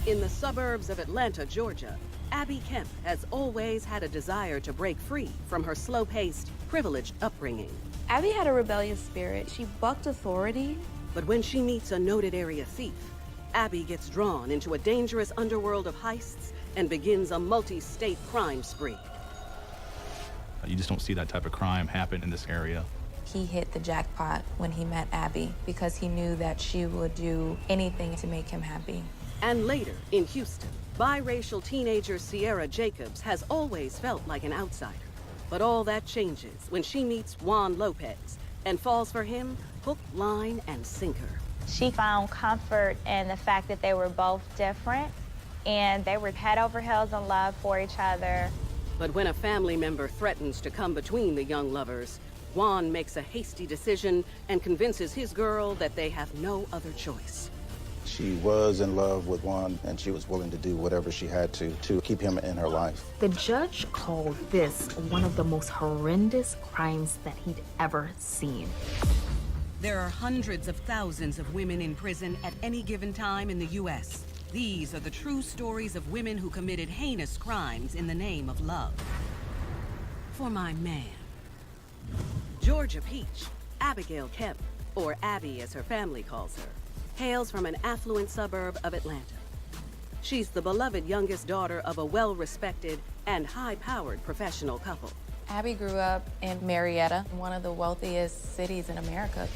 In the suburbs of Atlanta, Georgia, Abby Kemp has always had a desire to break free from her slow-paced, privileged upbringing. Abby had a rebellious spirit. She bucked authority. But when she meets a noted area thief, Abby gets drawn into a dangerous underworld of heists and begins a multi-state crime spree. You just don't see that type of crime happen in this area. He hit the jackpot when he met Abby because he knew that she would do anything to make him happy. And later, in Houston, biracial teenager Sierra Jacobs has always felt like an outsider. But all that changes when she meets Juan Lopez and falls for him hook, line, and sinker. She found comfort in the fact that they were both different and they were head over heels in love for each other. But when a family member threatens to come between the young lovers, Juan makes a hasty decision and convinces his girl that they have no other choice. She was in love with Juan, and she was willing to do whatever she had to keep him in her life. The judge called this one of the most horrendous crimes that he'd ever seen. There are hundreds of thousands of women in prison at any given time in the U.S. These are the true stories of women who committed heinous crimes in the name of love. For my man, Georgia Peach, Abigail Kemp, or Abby as her family calls her, hails from an affluent suburb of Atlanta. She's the beloved youngest daughter of a well-respected and high-powered professional couple. Abby grew up in Marietta, one of the wealthiest cities in America.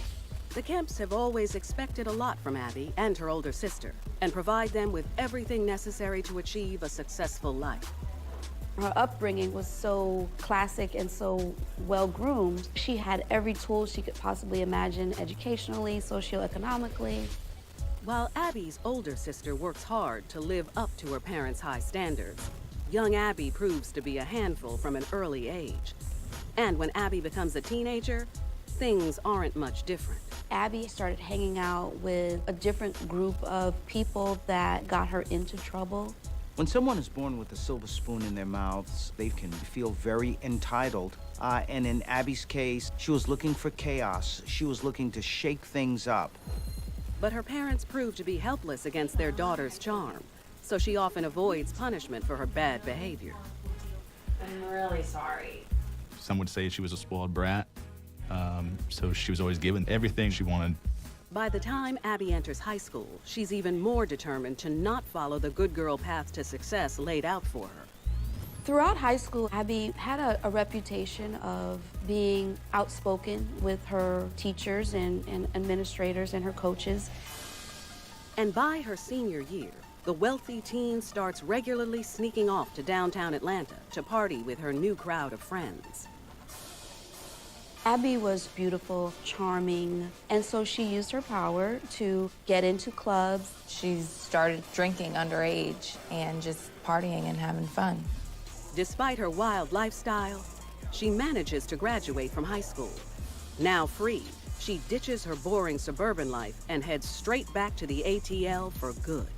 The Kemps have always expected a lot from Abby and her older sister, and provide them with everything necessary to achieve a successful life. Her upbringing was so classic and so well-groomed. She had every tool she could possibly imagine educationally, socioeconomically. While Abby's older sister works hard to live up to her parents' high standards, young Abby proves to be a handful from an early age. And when Abby becomes a teenager, things aren't much different. Abby started hanging out with a different group of people that got her into trouble. When someone is born with a silver spoon in their mouths, they can feel very entitled. And in Abby's case, she was looking for chaos. She was looking to shake things up. But her parents proved to be helpless against their daughter's charm, so she often avoids punishment for her bad behavior. I'm really sorry. Some would say she was a spoiled brat, so she was always given everything she wanted. By the time Abby enters high school, she's even more determined to not follow the good girl path to success laid out for her. Throughout high school, Abby had a reputation of being outspoken with her teachers and administrators and her coaches. And by her senior year, the wealthy teen starts regularly sneaking off to downtown Atlanta to party with her new crowd of friends. Abby was beautiful, charming, and so she used her power to get into clubs. She started drinking underage and just partying and having fun. Despite her wild lifestyle, she manages to graduate from high school. Now free, she ditches her boring suburban life and heads straight back to the ATL for good.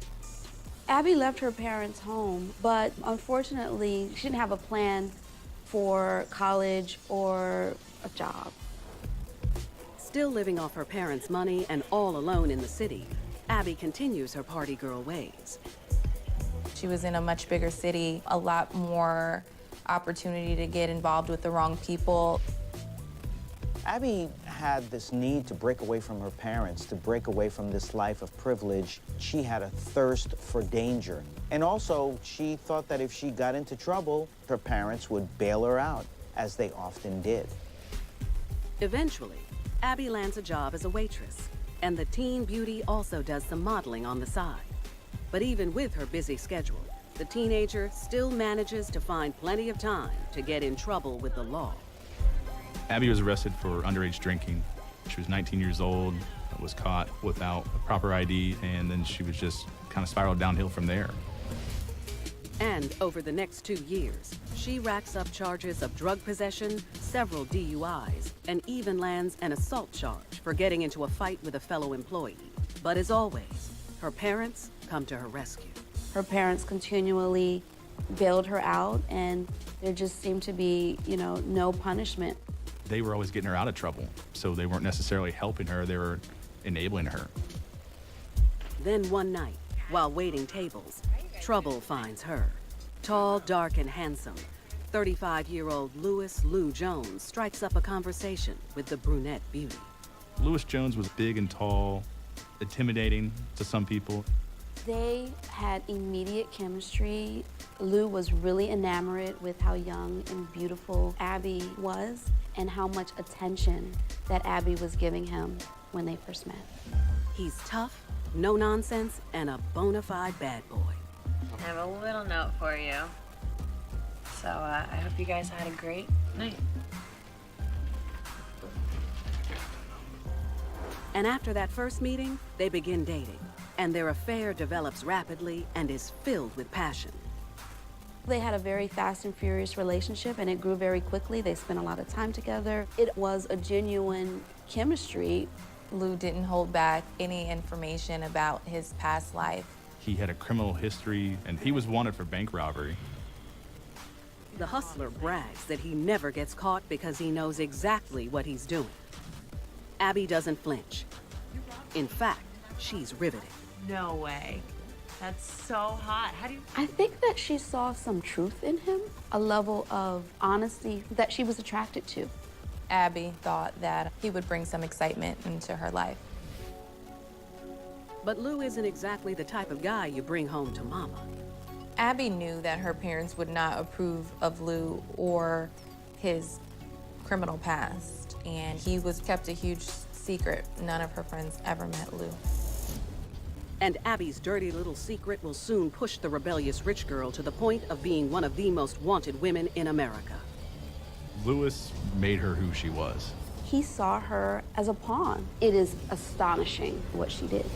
Abby left her parents' home, but unfortunately, she didn't have a plan for college or a job. Still living off her parents' money and all alone in the city, Abby continues her party girl ways. She was in a much bigger city, a lot more opportunity to get involved with the wrong people. Abby had this need to break away from her parents, to break away from this life of privilege. She had a thirst for danger. And also, she thought that if she got into trouble, her parents would bail her out, as they often did. Eventually, Abby lands a job as a waitress, and the teen beauty also does some modeling on the side. But even with her busy schedule, the teenager still manages to find plenty of time to get in trouble with the law. Abby was arrested for underage drinking. She was 19 years old, was caught without a proper ID, and then she was just kind of spiraled downhill from there. And over the next 2 years, she racks up charges of drug possession, several DUIs, and even lands an assault charge for getting into a fight with a fellow employee. But as always, her parents come to her rescue. Her parents continually bailed her out, and there just seemed to be, no punishment. They were always getting her out of trouble, so they weren't necessarily helping her, they were enabling her. Then one night, While waiting tables, trouble finds her. Tall, dark, and handsome, 35-year-old Lou Jones strikes up a conversation with the brunette beauty. Lewis Jones was big and tall, intimidating to some people. They had immediate chemistry. Lou was really enamored with how young and beautiful Abby was and how much attention that Abby was giving him when they first met. He's tough, no nonsense, and a bona fide bad boy. I have a little note for you. So I hope you guys had a great night. And after that first meeting, they begin dating, and their affair develops rapidly and is filled with passion. They had a very fast and furious relationship, and it grew very quickly. They spent a lot of time together. It was a genuine chemistry. Lou didn't hold back any information about his past life. He had a criminal history, and he was wanted for bank robbery. The hustler brags that he never gets caught because he knows exactly what he's doing. Abby doesn't flinch. In fact, she's riveting. No way. That's so hot. How do you... I think that she saw some truth in him, a level of honesty that she was attracted to. Abby thought that he would bring some excitement into her life. But Lou isn't exactly the type of guy you bring home to mama. Abby knew that her parents would not approve of Lou or his criminal past, and he was kept a huge secret. None of her friends ever met Lou. And Abby's dirty little secret will soon push the rebellious rich girl to the point of being one of the most wanted women in America. Lewis made her who she was. He saw her as a pawn. It is astonishing what she did.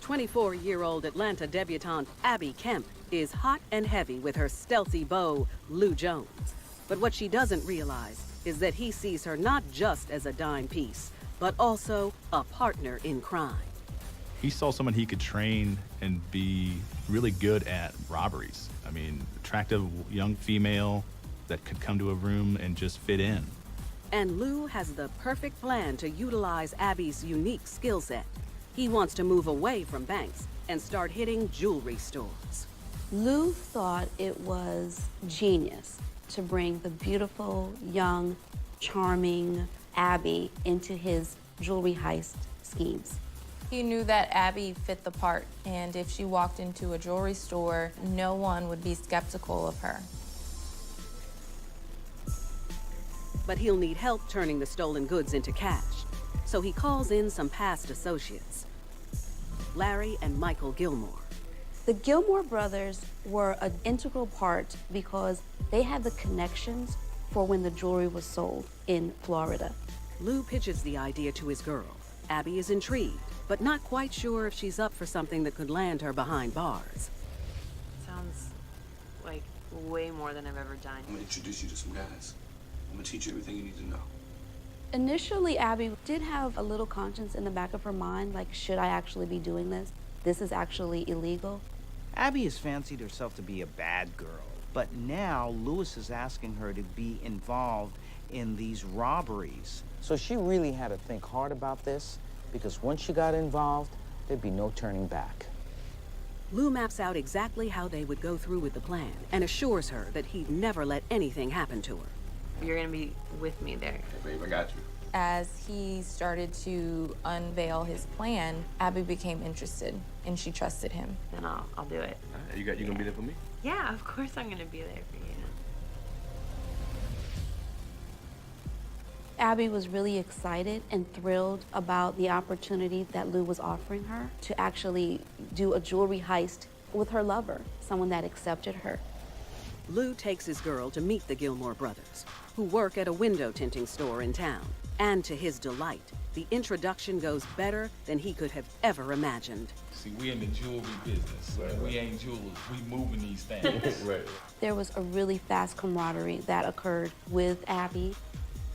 "24-year-old Atlanta debutante Abby Kemp is hot and heavy with her stealthy beau, Lou Jones. But what she doesn't realize is that he sees her not just as a dime piece, but also a partner in crime. He saw someone he could train and be really good at robberies. I mean, attractive young female that could come to a room and just fit in. And Lou has the perfect plan to utilize Abby's unique skill set. He wants to move away from banks and start hitting jewelry stores. Lou thought it was genius to bring the beautiful, young, charming Abby into his jewelry heist schemes. He knew that Abby fit the part, and if she walked into a jewelry store, no one would be skeptical of her. But he'll need help turning the stolen goods into cash. So he calls in some past associates, Larry and Michael Gilmore. The Gilmore brothers were an integral part because they had the connections for when the jewelry was sold in Florida. Lou pitches the idea to his girl. Abby is intrigued, but not quite sure if she's up for something that could land her behind bars. Sounds like way more than I've ever done. I'm gonna introduce you to some guys. I'm gonna teach you everything you need to know. Initially, Abby did have a little conscience in the back of her mind, like, should I actually be doing this? This is actually illegal. Abby has fancied herself to be a bad girl, but now Lewis is asking her to be involved in these robberies. So she really had to think hard about this, because once she got involved, there'd be no turning back. Lou maps out exactly how they would go through with the plan and assures her that he'd never let anything happen to her. You're gonna be with me there. Hey, babe, I got you. As he started to unveil his plan, Abby became interested, and she trusted him. Then I'll do it. You gonna be there for me? Yeah, of course I'm gonna be there for you. Abby was really excited and thrilled about the opportunity that Lou was offering her to actually do a jewelry heist with her lover, someone that accepted her. Lou takes his girl to meet the Gilmore brothers, who work at a window tinting store in town. And to his delight, the introduction goes better than he could have ever imagined. See, we in the jewelry business. Right. We ain't jewelers. We moving these things. Right. There was a really fast camaraderie that occurred with Abby.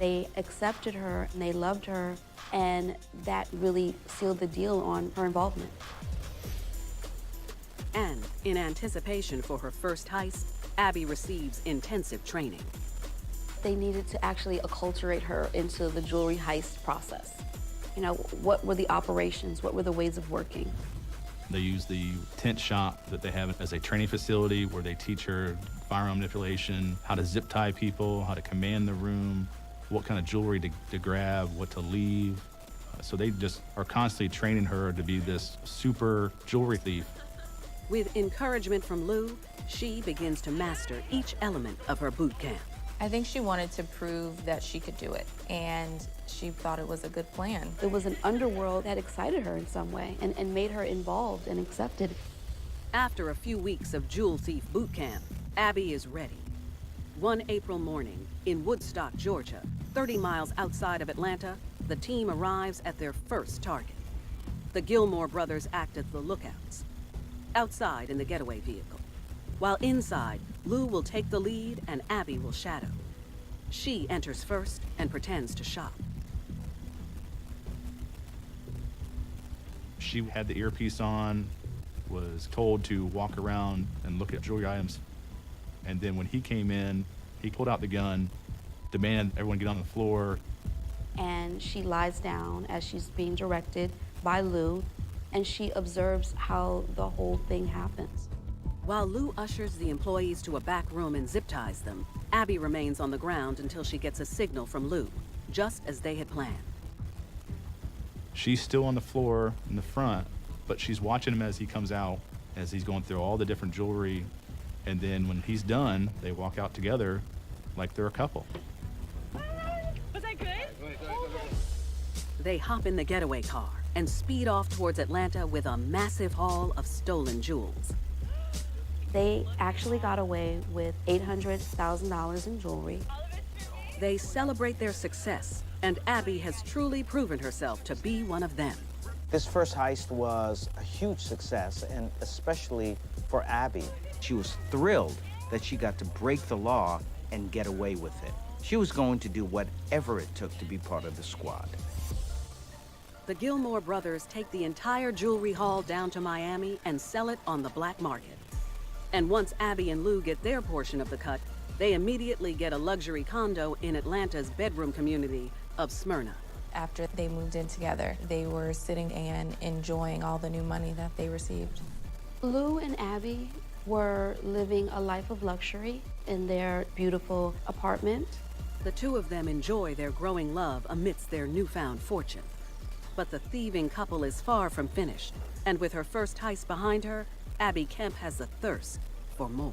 They accepted her and they loved her, and that really sealed the deal on her involvement. And in anticipation for her first heist, Abby receives intensive training. They needed to actually acculturate her into the jewelry heist process. You know, what were the operations? What were the ways of working? They use the tent shop that they have as a training facility where they teach her firearm manipulation, how to zip tie people, how to command the room, what kind of jewelry to grab, what to leave. So they just are constantly training her to be this super jewelry thief. With encouragement from Lou, she begins to master each element of her boot camp. I think she wanted to prove that she could do it, and she thought it was a good plan. It was an underworld that excited her in some way and made her involved and accepted. After a few weeks of jewel thief boot camp, Abby is ready. One April morning in Woodstock, Georgia, 30 miles outside of Atlanta, the team arrives at their first target. The Gilmore brothers act as the lookouts. Outside in the getaway vehicle. While inside, Lou will take the lead and Abby will shadow. She enters first and pretends to shop. She had the earpiece on, was told to walk around and look at jewelry items. And then when he came in, he pulled out the gun, demanded everyone get on the floor. And she lies down as she's being directed by Lou, and she observes how the whole thing happens. While Lou ushers the employees to a back room and zip ties them, Abby remains on the ground until she gets a signal from Lou, just as they had planned. She's still on the floor in the front, but she's watching him as he comes out, as he's going through all the different jewelry. And then when he's done, they walk out together like they're a couple. Was that good? They hop in the getaway car and speed off towards Atlanta with a massive haul of stolen jewels. They actually got away with $800,000 in jewelry. They celebrate their success, and Abby has truly proven herself to be one of them. This first heist was a huge success, and especially for Abby. She was thrilled that she got to break the law and get away with it. She was going to do whatever it took to be part of the squad. The Gilmore brothers take the entire jewelry haul down to Miami and sell it on the black market. And once Abby and Lou get their portion of the cut, they immediately get a luxury condo in Atlanta's bedroom community of Smyrna. After they moved in together, they were sitting and enjoying all the new money that they received. Lou and Abby were living a life of luxury in their beautiful apartment. The two of them enjoy their growing love amidst their newfound fortune. But the thieving couple is far from finished, and with her first heist behind her, Abby Kemp has a thirst for more.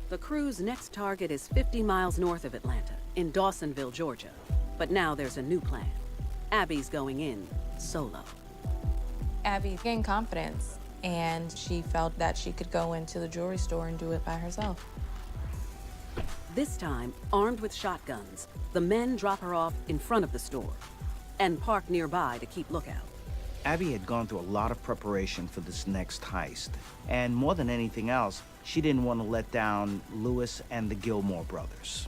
The crew's next target is 50 miles north of Atlanta, in Dawsonville, Georgia. But now there's a new plan. Abby's going in solo. Abby gained confidence, and she felt that she could go into the jewelry store and do it by herself. This time, armed with shotguns, the men drop her off in front of the store and park nearby to keep lookout. Abby had gone through a lot of preparation for this next heist. And more than anything else, she didn't want to let down Lewis and the Gilmore brothers.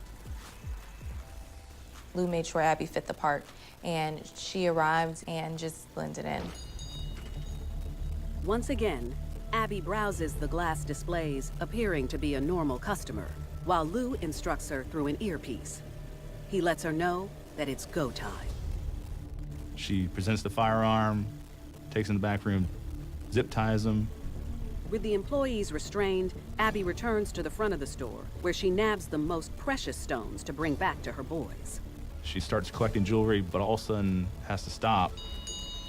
Lou made sure Abby fit the part, and she arrived and just blended in. Once again, Abby browses the glass displays, appearing to be a normal customer, while Lou instructs her through an earpiece. He lets her know that it's go time. She presents the firearm, takes in the back room, zip ties them. With the employees restrained, Abby returns to the front of the store, where she nabs the most precious stones to bring back to her boys. She starts collecting jewelry, but all of a sudden has to stop.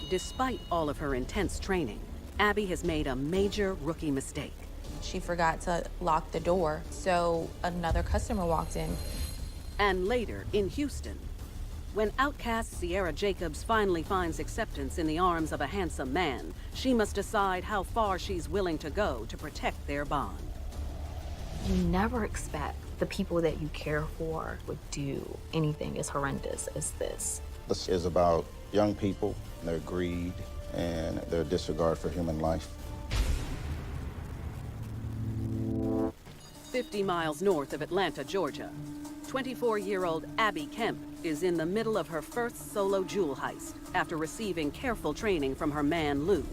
Despite all of her intense training, Abby has made a major rookie mistake. She forgot to lock the door, so another customer walked in. And later, in Houston, when outcast Sierra Jacobs finally finds acceptance in the arms of a handsome man, she must decide how far she's willing to go to protect their bond. You never expect the people that you care for would do anything as horrendous as this. This is about young people, their greed, and their disregard for human life. 50 miles north of Atlanta, Georgia, 24-year-old Abby Kemp is in the middle of her first solo jewel heist after receiving careful training from her man, Lou,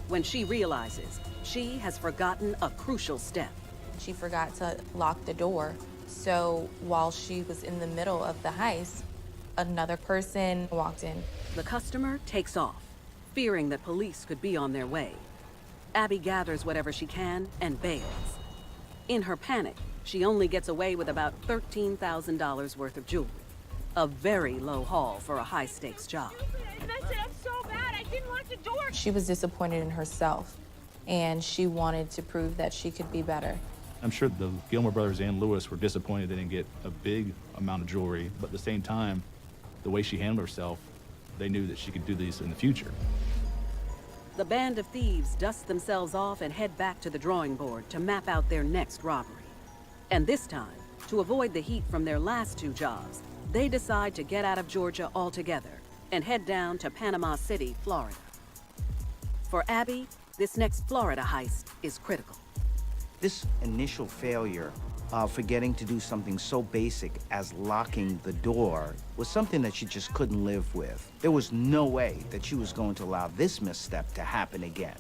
when she realizes she has forgotten a crucial step. She forgot to lock the door, So while she was in the middle of the heist, another person walked in. The customer takes off, fearing that police could be on their way. Abby gathers whatever she can and bails. In her panic, she only gets away with about $13,000 worth of jewelry. A very low haul for a high-stakes job. I messed it up so bad, I didn't lock the door. She was disappointed in herself, and she wanted to prove that she could be better. I'm sure the Gilmore brothers and Lewis were disappointed they didn't get a big amount of jewelry, but at the same time, the way she handled herself, they knew that she could do these in the future. The band of thieves dust themselves off and head back to the drawing board to map out their next robbery. And this time, to avoid the heat from their last two jobs, they decide to get out of Georgia altogether and head down to Panama City, Florida. For Abby, this next Florida heist is critical. This initial failure of forgetting to do something so basic as locking the door was something that she just couldn't live with. There was no way that she was going to allow this misstep to happen again.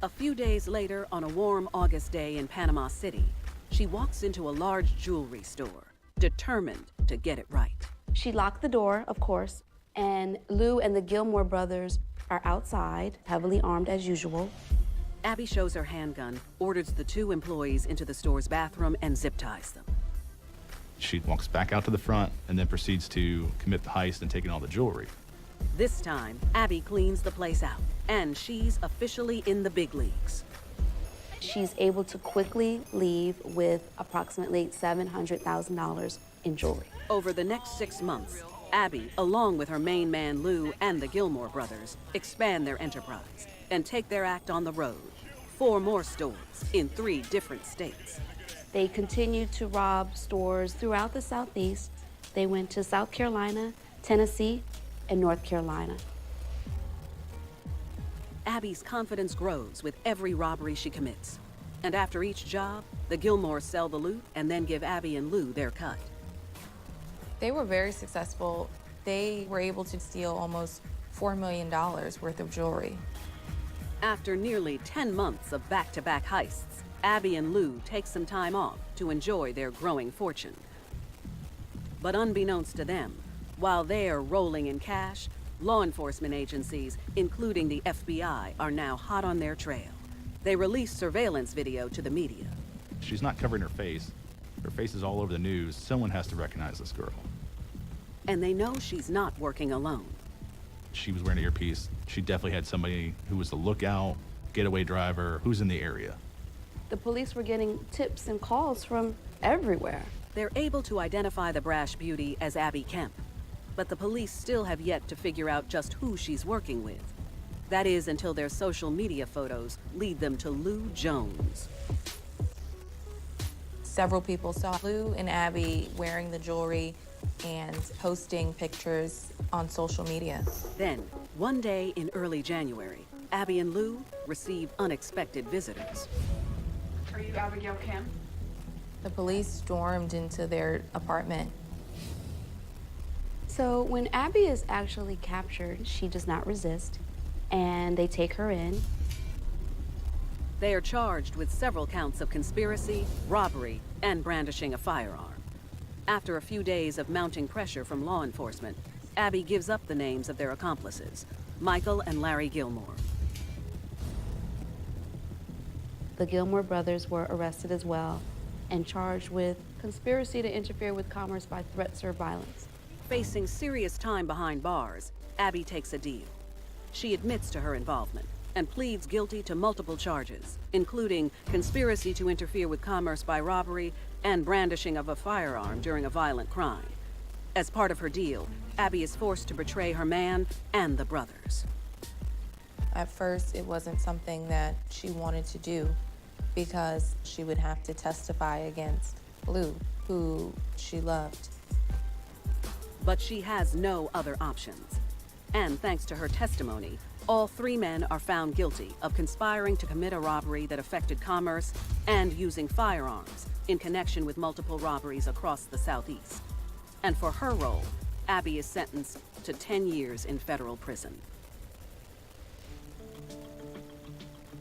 A few days later, on a warm August day in Panama City, she walks into a large jewelry store, determined to get it right. She locked the door, of course, and Lou and the Gilmore brothers are outside, heavily armed as usual. Abby shows her handgun, orders the two employees into the store's bathroom, and zip ties them. She walks back out to the front and then proceeds to commit the heist and taking all the jewelry. This time, Abby cleans the place out, and she's officially in the big leagues. She's able to quickly leave with approximately $700,000 in jewelry. Over the next 6 months, Abby, along with her main man Lou and the Gilmore brothers, expand their enterprise and take their act on the road. 4 more stores in 3 different states. They continued to rob stores throughout the Southeast. They went to South Carolina, Tennessee, and North Carolina. Abby's confidence grows with every robbery she commits. And after each job, the Gilmores sell the loot and then give Abby and Lou their cut. They were very successful. They were able to steal almost $4 million worth of jewelry. After nearly 10 months of back-to-back heists, Abby and Lou take some time off to enjoy their growing fortune. But unbeknownst to them, while they are rolling in cash, law enforcement agencies, including the FBI, are now hot on their trail. They release surveillance video to the media. She's not covering her face. Her face is all over the news. Someone has to recognize this girl. And they know she's not working alone. She was wearing an earpiece. She definitely had somebody who was the lookout, getaway driver, who's in the area. The police were getting tips and calls from everywhere. They're able to identify the brash beauty as Abby Kemp, but the police still have yet to figure out just who she's working with. That is until their social media photos lead them to Lou Jones. Several people saw Lou and Abby wearing the jewelry and posting pictures on social media. Then, one day in early January, Abby and Lou receive unexpected visitors. Are you Abigail Kemp? The police stormed into their apartment. So when Abby is actually captured, she does not resist, and they take her in. They are charged with several counts of conspiracy, robbery, and brandishing a firearm. After a few days of mounting pressure from law enforcement, Abby gives up the names of their accomplices, Michael and Larry Gilmore. The Gilmore brothers were arrested as well and charged with conspiracy to interfere with commerce by threats or violence. Facing serious time behind bars, Abby takes a deal. She admits to her involvement and pleads guilty to multiple charges, including conspiracy to interfere with commerce by robbery and brandishing of a firearm during a violent crime. As part of her deal, Abby is forced to betray her man and the brothers. At first, it wasn't something that she wanted to do because she would have to testify against Lou, who she loved. But she has no other options. And thanks to her testimony, all 3 men are found guilty of conspiring to commit a robbery that affected commerce and using firearms in connection with multiple robberies across the Southeast. And for her role, Abby is sentenced to 10 years in federal prison.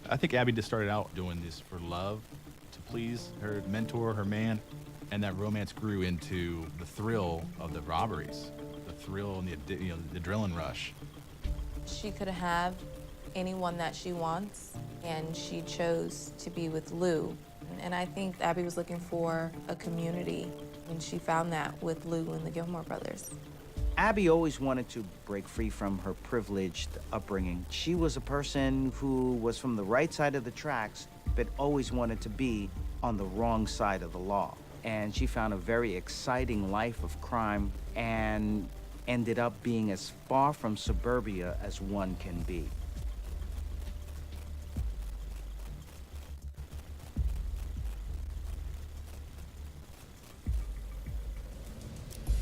I think Abby just started out doing this for love, to please her mentor, her man. And that romance grew into the thrill of the robberies, the thrill and the adrenaline rush. She could have anyone that she wants, and she chose to be with Lou. And I think Abby was looking for a community, and she found that with Lou and the Gilmore brothers. Abby always wanted to break free from her privileged upbringing. She was a person who was from the right side of the tracks, but always wanted to be on the wrong side of the law. And she found a very exciting life of crime and ended up being as far from suburbia as one can be.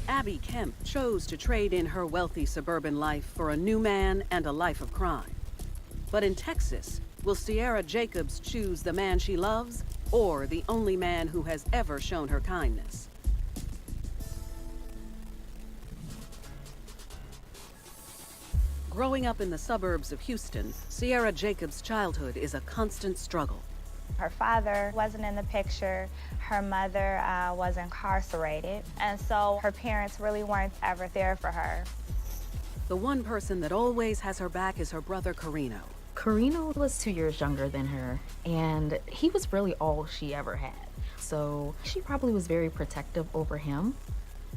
Abby Kemp chose to trade in her wealthy suburban life for a new man and a life of crime. But in Texas, will Sierra Jacobs choose the man she loves or the only man who has ever shown her kindness? Growing up in the suburbs of Houston, Sierra Jacobs' childhood is a constant struggle. Her father wasn't in the picture. Her mother was incarcerated. And so her parents really weren't ever there for her. The one person that always has her back is her brother Carino. Carino was 2 years younger than her, and he was really all she ever had. So she probably was very protective over him.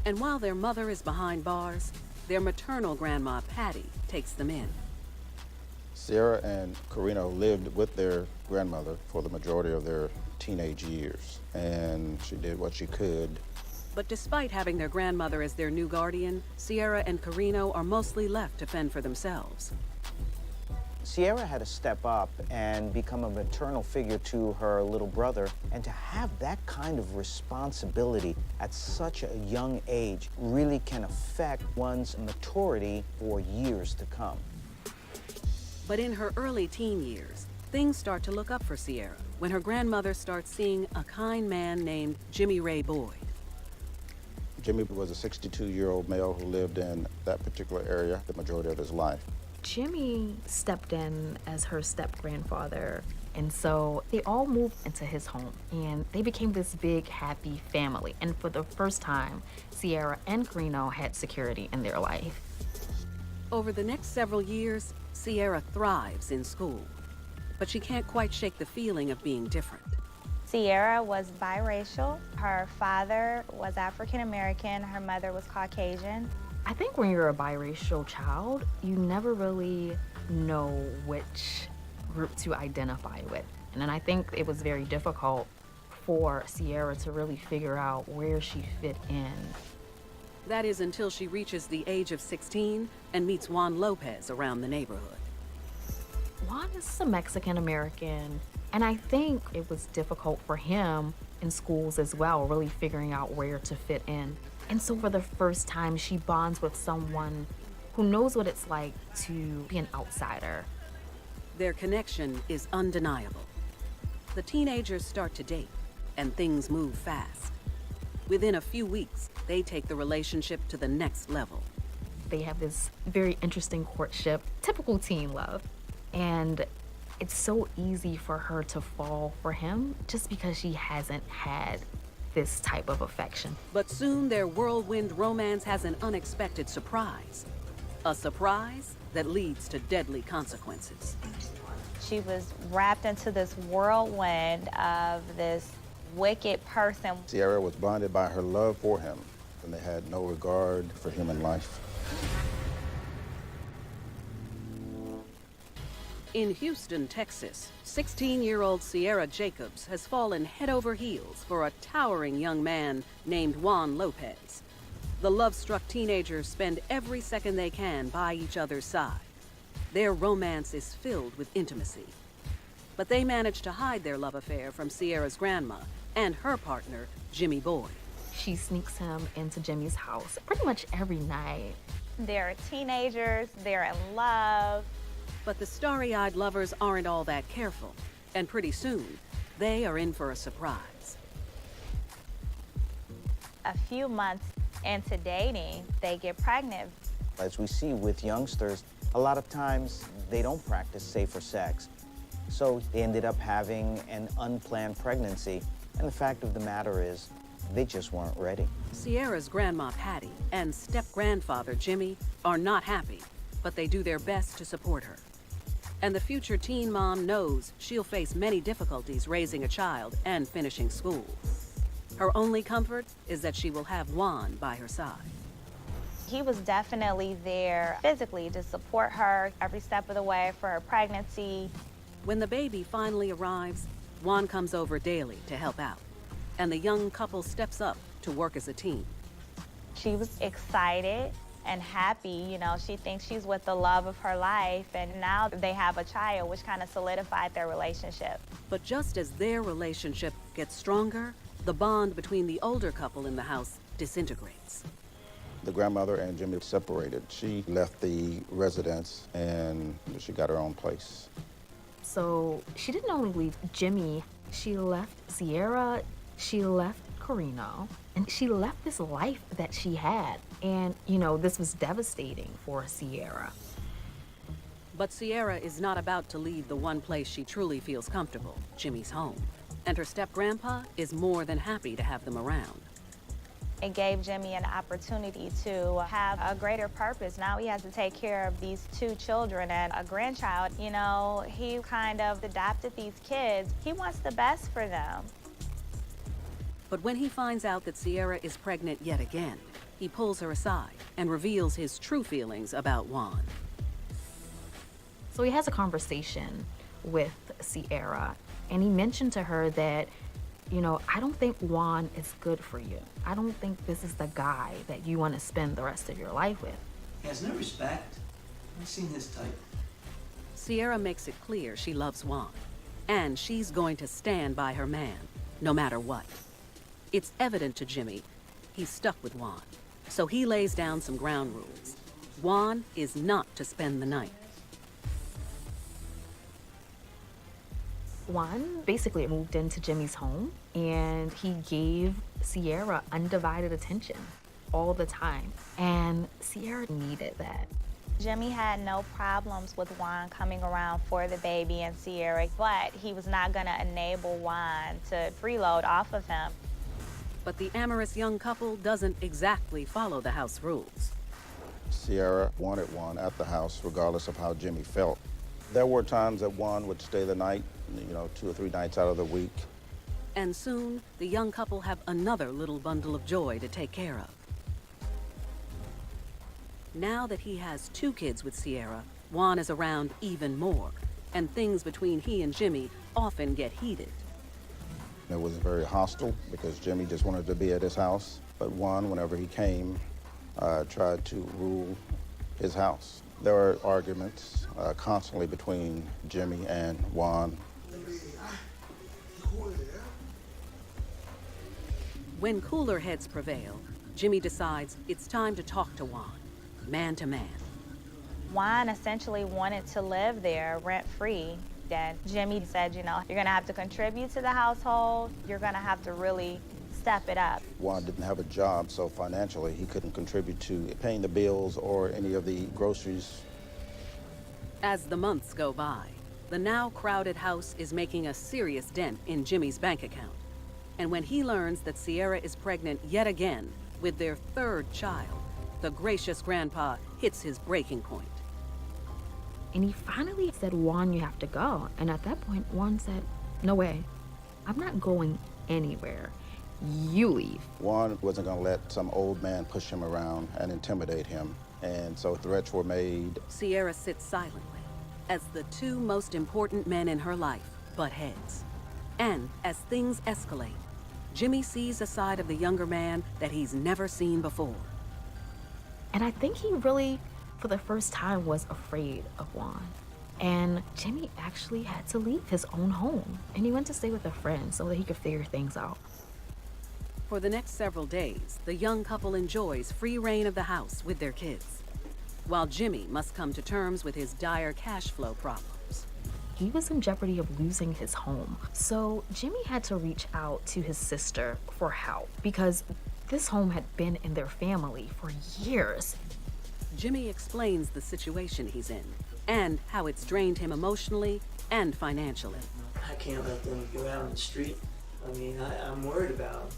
And while their mother is behind bars, their maternal grandma, Patty, takes them in. Sierra and Carino lived with their grandmother for the majority of their teenage years, and she did what she could. But despite having their grandmother as their new guardian, Sierra and Carino are mostly left to fend for themselves. Sierra had to step up and become a maternal figure to her little brother, and to have that kind of responsibility at such a young age really can affect one's maturity for years to come. But in her early teen years, things start to look up for Sierra when her grandmother starts seeing a kind man named Jimmy Ray Boyd. Jimmy was a 62-year-old male who lived in that particular area the majority of his life. Jimmy stepped in as her step-grandfather, and so they all moved into his home, and they became this big, happy family. And for the first time, Sierra and Carino had security in their life. Over the next several years, Sierra thrives in school, but she can't quite shake the feeling of being different. Sierra was biracial. Her father was African American, her mother was Caucasian. I think when you're a biracial child, you never really know which group to identify with. And then I think it was very difficult for Sierra to really figure out where she fit in. That is until she reaches the age of 16 and meets Juan Lopez around the neighborhood. Juan is a Mexican American, and I think it was difficult for him in schools as well, really figuring out where to fit in. And so for the first time, she bonds with someone who knows what it's like to be an outsider. Their connection is undeniable. The teenagers start to date, and things move fast. Within a few weeks, they take the relationship to the next level. They have this very interesting courtship, typical teen love. And it's so easy for her to fall for him just because she hasn't had this type of affection. But soon their whirlwind romance has an unexpected surprise. A surprise that leads to deadly consequences. She was wrapped into this whirlwind of this wicked person. Sierra was bonded by her love for him, and they had no regard for human life. In Houston, Texas, 16-year-old Sierra Jacobs has fallen head over heels for a towering young man named Juan Lopez. The love-struck teenagers spend every second they can by each other's side. Their romance is filled with intimacy. But they manage to hide their love affair from Sierra's grandma and her partner, Jimmy Boyd. She sneaks him into Jimmy's house pretty much every night. They're teenagers, they're in love. But the starry-eyed lovers aren't all that careful, and pretty soon, they are in for a surprise. A few months into dating, they get pregnant. As we see with youngsters, a lot of times they don't practice safer sex. So they ended up having an unplanned pregnancy. And the fact of the matter is, They just weren't ready. Sierra's grandma Patty and step-grandfather Jimmy are not happy, but they do their best to support her. And the future teen mom knows she'll face many difficulties raising a child and finishing school. Her only comfort is that she will have Juan by her side. He was definitely there physically to support her every step of the way for her pregnancy. When the baby finally arrives, Juan comes over daily to help out, and the young couple steps up to work as a team. She was excited and happy. You know, she thinks she's with the love of her life, and now they have a child, which kind of solidified their relationship. But just as their relationship gets stronger, the bond between the older couple in the house disintegrates. The grandmother and Jimmy separated. She left the residence and she got her own place. So she didn't only leave Jimmy, she left Sierra, she left Carino, and she left this life that she had. And, you know, this was devastating for Sierra. But Sierra is not about to leave the one place she truly feels comfortable, Jimmy's home. And her step-grandpa is more than happy to have them around. It gave Jimmy an opportunity to have a greater purpose. Now he has to take care of these 2 children and a grandchild. You know, he kind of adopted these kids. He wants the best for them. But when he finds out that Sierra is pregnant yet again, he pulls her aside and reveals his true feelings about Juan. So he has a conversation with Sierra, and he mentioned to her that, you know, I don't think Juan is good for you. I don't think this is the guy that you want to spend the rest of your life with. He has no respect. I've seen his type. Sierra makes it clear she loves Juan, and she's going to stand by her man, no matter what. It's evident to Jimmy he's stuck with Juan, so he lays down some ground rules. Juan is not to spend the night. Juan basically moved into Jimmy's home, and he gave Sierra undivided attention all the time, and Sierra needed that. Jimmy had no problems with Juan coming around for the baby and Sierra, but he was not going to enable Juan to freeload off of him. But the amorous young couple doesn't exactly follow the house rules. Sierra wanted Juan at the house regardless of how Jimmy felt. There were times that Juan would stay the night, you know, 2 or 3 nights out of the week. And soon, the young couple have another little bundle of joy to take care of. Now that he has 2 kids with Sierra, Juan is around even more, and things between he and Jimmy often get heated. It was very hostile because Jimmy just wanted to be at his house, but Juan, whenever he came, tried to rule his house. There were arguments constantly between Jimmy and Juan. When cooler heads prevail, Jimmy decides it's time to talk to Juan, man to man. Juan essentially wanted to live there rent-free. And Jimmy said, you know, you're going to have to contribute to the household. You're going to have to really step it up. Juan didn't have a job, so financially he couldn't contribute to paying the bills or any of the groceries. As the months go by, the now crowded house is making a serious dent in Jimmy's bank account. And when he learns that Sierra is pregnant yet again with their 3rd child, the gracious grandpa hits his breaking point. And he finally said, Juan, you have to go. And at that point, Juan said, no way. I'm not going anywhere. You leave. Juan wasn't going to let some old man push him around and intimidate him. And so threats were made. Sierra sits silently as the 2 most important men in her life butt heads. And as things escalate, Jimmy sees a side of the younger man that he's never seen before. And I think he really, for the first time, was afraid of Juan. And Jimmy actually had to leave his own home, and he went to stay with a friend so that he could figure things out. For the next several days, the young couple enjoys free reign of the house with their kids, while Jimmy must come to terms with his dire cash flow problems. He was in jeopardy of losing his home, so Jimmy had to reach out to his sister for help because this home had been in their family for years. Jimmy explains the situation he's in and how it's drained him emotionally and financially. I can't let them go out on the street. I mean, I'm worried about them.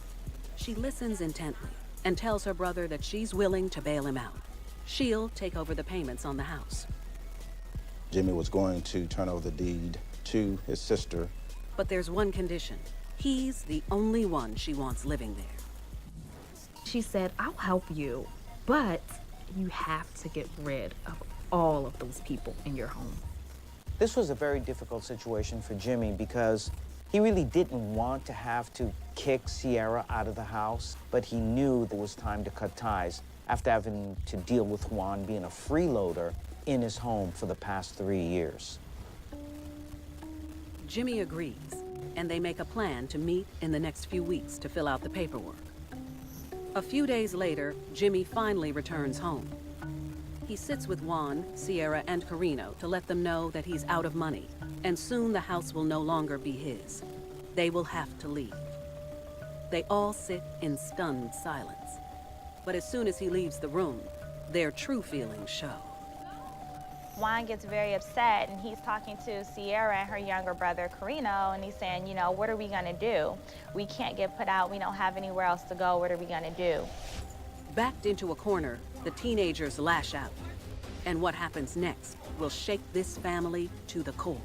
She listens intently and tells her brother that she's willing to bail him out. She'll take over the payments on the house. Jimmy was going to turn over the deed to his sister. But there's one condition. He's the only one she wants living there. She said, I'll help you, but you have to get rid of all of those people in your home. This was a very difficult situation for Jimmy because he really didn't want to have to kick Sierra out of the house, but he knew there was time to cut ties after having to deal with Juan being a freeloader in his home for the past 3 years. Jimmy agrees, and they make a plan to meet in the next few weeks to fill out the paperwork. A few days later, Jimmy finally returns home. He sits with Juan, Sierra, and Carino to let them know that he's out of money, and soon the house will no longer be his. They will have to leave. They all sit in stunned silence. But as soon as he leaves the room, their true feelings show. Juan gets very upset, and he's talking to Sierra and her younger brother, Carino, and he's saying, you know, what are we gonna do? We can't get put out, we don't have anywhere else to go, what are we gonna do? Backed into a corner, the teenagers lash out. And what happens next will shake this family to the core.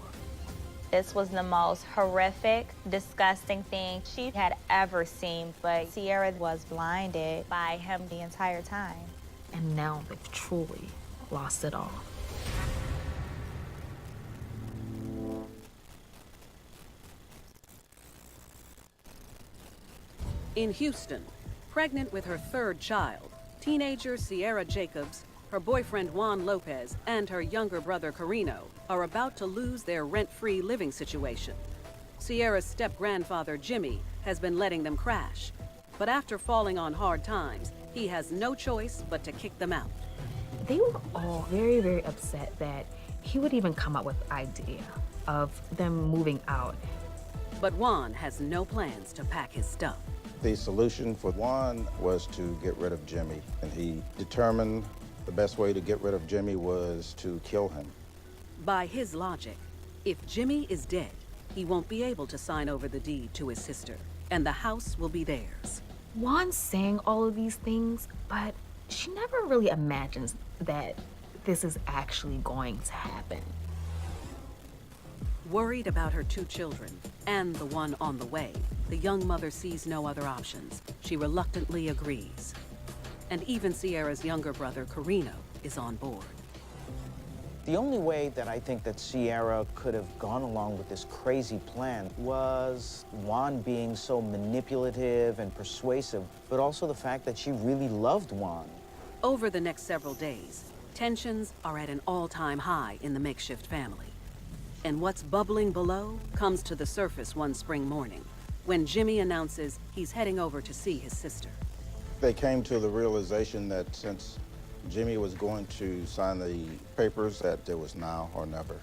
This was the most horrific, disgusting thing she had ever seen, but Sierra was blinded by him the entire time. And now they've truly lost it all. In Houston, pregnant with her third child, teenager Sierra Jacobs, her boyfriend Juan Lopez, and her younger brother Carino are about to lose their rent-free living situation. Sierra's step-grandfather Jimmy has been letting them crash, but after falling on hard times, he has no choice but to kick them out. They were all very, very upset that he would even come up with the idea of them moving out. But Juan has no plans to pack his stuff. The solution for Juan was to get rid of Jimmy, and he determined the best way to get rid of Jimmy was to kill him. By his logic, if Jimmy is dead, he won't be able to sign over the deed to his sister, and the house will be theirs. Juan's saying all of these things, but she never really imagines that this is actually going to happen. Worried about her 2 children and the one on the way, the young mother sees no other options. She reluctantly agrees. And even Sierra's younger brother, Carino, is on board. The only way that I think that Sierra could have gone along with this crazy plan was Juan being so manipulative and persuasive, but also the fact that she really loved Juan. Over the next several days, tensions are at an all-time high in the makeshift family. And what's bubbling below comes to the surface one spring morning, when Jimmy announces he's heading over to see his sister. They came to the realization that since Jimmy was going to sign the papers, that it was now or never.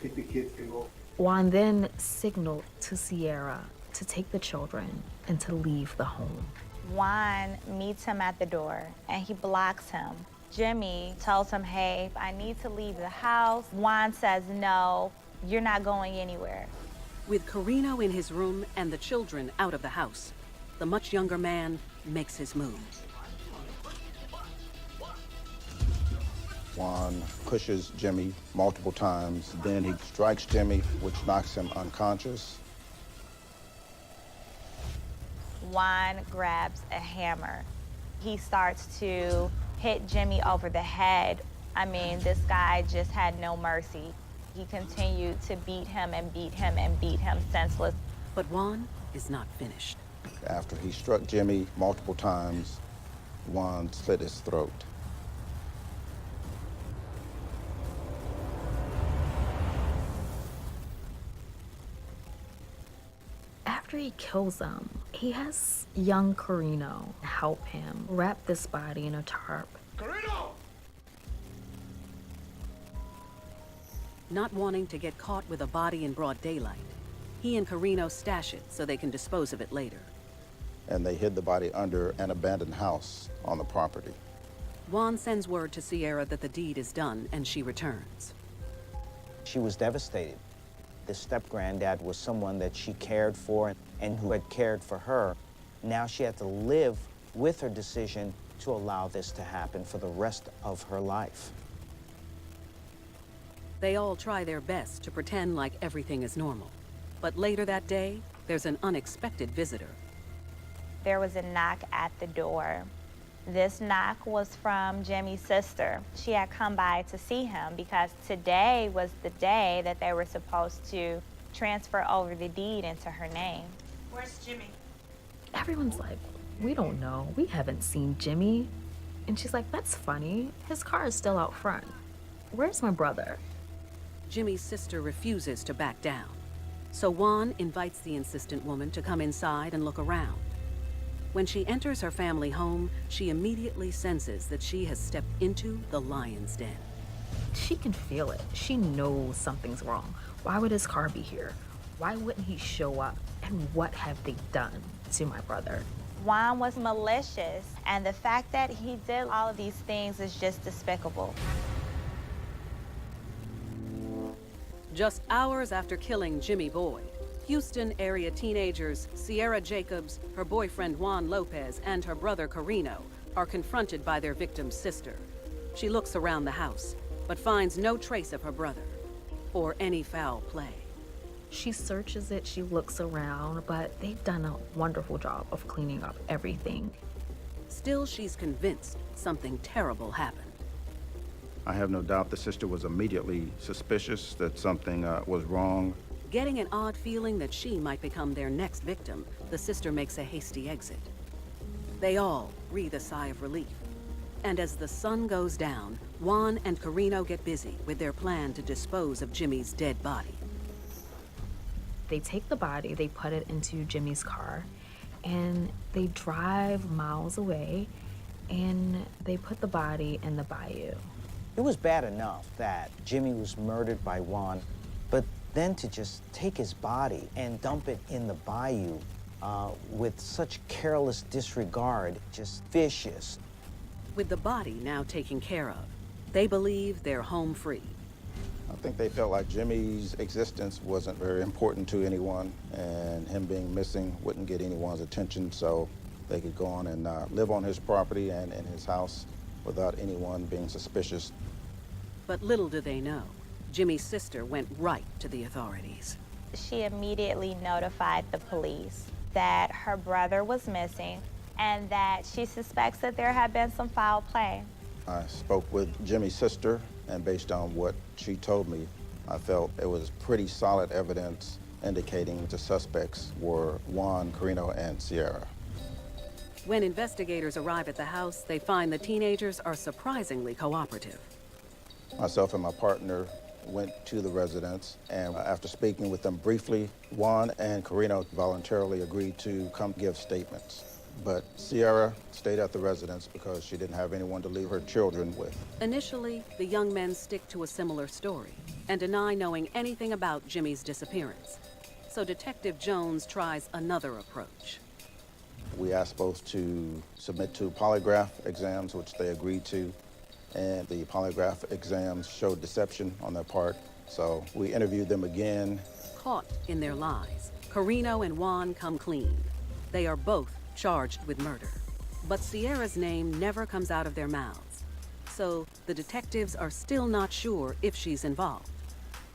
Think the kids can go? Juan then signaled to Sierra to take the children and to leave the home. Juan meets him at the door, and he blocks him. Jimmy tells him, hey, I need to leave the house. Juan says, no, you're not going anywhere. With Carino in his room and the children out of the house, the much younger man makes his move. Juan pushes Jimmy multiple times. Then he strikes Jimmy, which knocks him unconscious. Juan grabs a hammer. He starts to hit Jimmy over the head. I mean, this guy just had no mercy. He continued to beat him and beat him and beat him senseless. But Juan is not finished. After he struck Jimmy multiple times, Juan slit his throat. After he kills him, he has young Carino help him wrap this body in a tarp. Carino! Not wanting to get caught with a body in broad daylight, he and Carino stash it so they can dispose of it later. And they hid the body under an abandoned house on the property. Juan sends word to Sierra that the deed is done and she returns. She was devastated. The step-granddad was someone that she cared for and who had cared for her. Now she had to live with her decision to allow this to happen for the rest of her life. They all try their best to pretend like everything is normal. But later that day, there's an unexpected visitor. There was a knock at the door. This knock was from Jimmy's sister. She had come by to see him because today was the day that they were supposed to transfer over the deed into her name. Where's Jimmy? Everyone's like, we don't know. We haven't seen Jimmy. And she's like, that's funny. His car is still out front. Where's my brother? Jimmy's sister refuses to back down. So Juan invites the insistent woman to come inside and look around. When she enters her family home, she immediately senses that she has stepped into the lion's den. She can feel it. She knows something's wrong. Why would his car be here? Why wouldn't he show up? And what have they done to my brother? Juan was malicious, and the fact that he did all of these things is just despicable. Just hours after killing Jimmy Boyd, Houston area teenagers Sierra Jacobs, her boyfriend Juan Lopez, and her brother Carino are confronted by their victim's sister. She looks around the house, but finds no trace of her brother or any foul play. She searches it, she looks around, but they've done a wonderful job of cleaning up everything. Still, she's convinced something terrible happened. I have no doubt the sister was immediately suspicious that something was wrong. Getting an odd feeling that she might become their next victim, the sister makes a hasty exit. They all breathe a sigh of relief. And as the sun goes down, Juan and Carino get busy with their plan to dispose of Jimmy's dead body. They take the body, they put it into Jimmy's car, and they drive miles away, and they put the body in the bayou. It was bad enough that Jimmy was murdered by Juan, but then to just take his body and dump it in the bayou with such careless disregard, just vicious. With the body now taken care of, they believe they're home free. I think they felt like Jimmy's existence wasn't very important to anyone, and him being missing wouldn't get anyone's attention, so they could go on and live on his property and in his house without anyone being suspicious. But little do they know, Jimmy's sister went right to the authorities. She immediately notified the police that her brother was missing and that she suspects that there had been some foul play. I spoke with Jimmy's sister, and based on what she told me, I felt it was pretty solid evidence indicating the suspects were Juan, Carino, and Sierra. When investigators arrive at the house, they find the teenagers are surprisingly cooperative. Myself and my partner went to the residence, and after speaking with them briefly, Juan and Carino voluntarily agreed to come give statements. But Sierra stayed at the residence because she didn't have anyone to leave her children with. Initially, the young men stick to a similar story and deny knowing anything about Jimmy's disappearance. So Detective Jones tries another approach. We asked both to submit to polygraph exams, which they agreed to, and the polygraph exams showed deception on their part, so we interviewed them again. Caught in their lies, Carino and Juan come clean. They are both charged with murder. But Sierra's name never comes out of their mouths, so the detectives are still not sure if she's involved.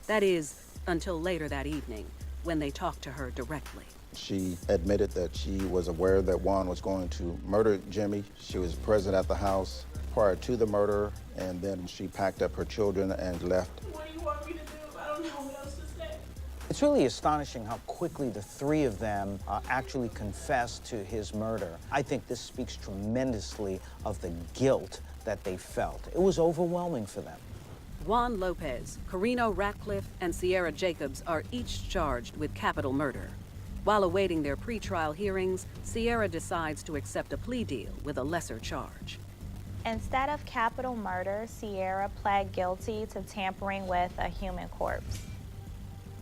That is, until later that evening, when they talk to her directly. She admitted that she was aware that Juan was going to murder Jimmy. She was present at the house prior to the murder, and then she packed up her children and left. What do you want me to do? I don't know what else to say. It's really astonishing how quickly the three of them actually confessed to his murder. I think this speaks tremendously of the guilt that they felt. It was overwhelming for them. Juan Lopez, Carino Ratcliffe, and Sierra Jacobs are each charged with capital murder. While awaiting their pretrial hearings, Sierra decides to accept a plea deal with a lesser charge. Instead of capital murder, Sierra pled guilty to tampering with a human corpse.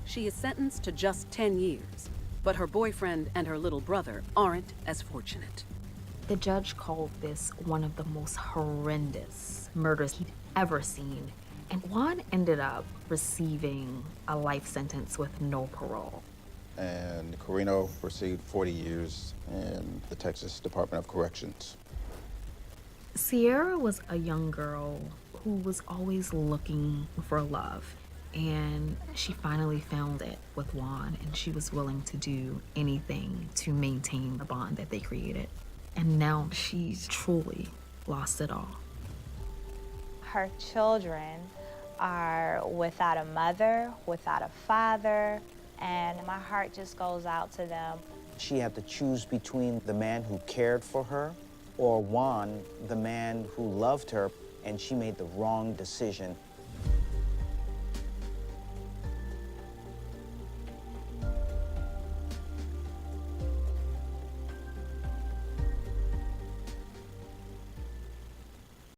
She is sentenced to just 10 years, but her boyfriend and her little brother aren't as fortunate. The judge called this one of the most horrendous murders he'd ever seen, and Juan ended up receiving a life sentence with no parole. and Carino received 40 years in the Texas Department of Corrections. Sierra was a young girl who was always looking for love, and she finally found it with Juan, and she was willing to do anything to maintain the bond that they created. And now she's truly lost it all. Her children are without a mother, without a father, and my heart just goes out to them. She had to choose between the man who cared for her or Juan, the man who loved her, and she made the wrong decision.